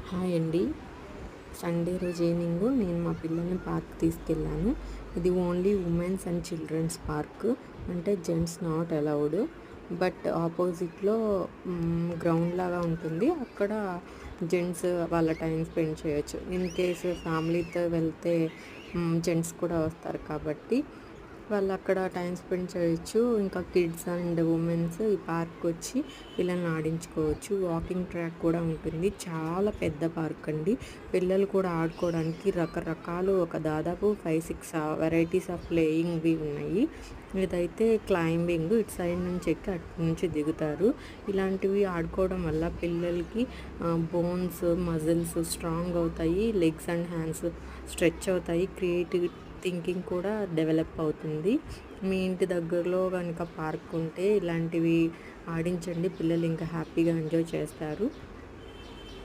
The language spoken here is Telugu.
హాయ్ అండి. సండే రోజు ఈవినింగ్ నేను మా పిల్లల్ని పార్క్ తీసుకెళ్ళాను. ఇది only women's and children's park. అంటే జెంట్స్ నాట్ అలౌడ్. బట్ ఆపోజిట్లో గ్రౌండ్ లాగా ఉంటుంది. అక్కడ జెంట్స్ వాళ్ళ టైం స్పెండ్ చేయొచ్చు. ఇన్ కేసు ఫ్యామిలీతో వెళ్తే జెంట్స్ కూడా వస్తారు కాబట్టి వాళ్ళు అక్కడ టైం స్పెండ్ చేయొచ్చు. ఇంకా కిడ్స్ అండ్ ఉమెన్స్ ఈ పార్క్ వచ్చి పిల్లల్ని ఆడించుకోవచ్చు. వాకింగ్ ట్రాక్ కూడా ఉంటుంది. చాలా పెద్ద పార్క్ అండి. పిల్లలు కూడా ఆడుకోవడానికి రకరకాలు ఒక దాదాపు 5-6 వెరైటీస్ ఆఫ్ ప్లేయింగ్వి ఉన్నాయి. ఇదైతే క్లైంబింగ్, ఇటు సైడ్ నుంచి ఎక్కి అటు నుంచి దిగుతారు. ఇలాంటివి ఆడుకోవడం వల్ల పిల్లలకి బోన్స్ మజిల్స్ స్ట్రాంగ్ అవుతాయి. లెగ్స్ అండ్ హ్యాండ్స్ స్ట్రెచ్ అవుతాయి. క్రియేటివ్ థింకింగ్ కూడా డెవలప్ అవుతుంది. మీ ఇంటి దగ్గరలో కనుక పార్క్ ఉంటే ఇలాంటివి ఆడించండి. పిల్లలు ఇంకా హ్యాపీగా ఎంజాయ్ చేస్తారు.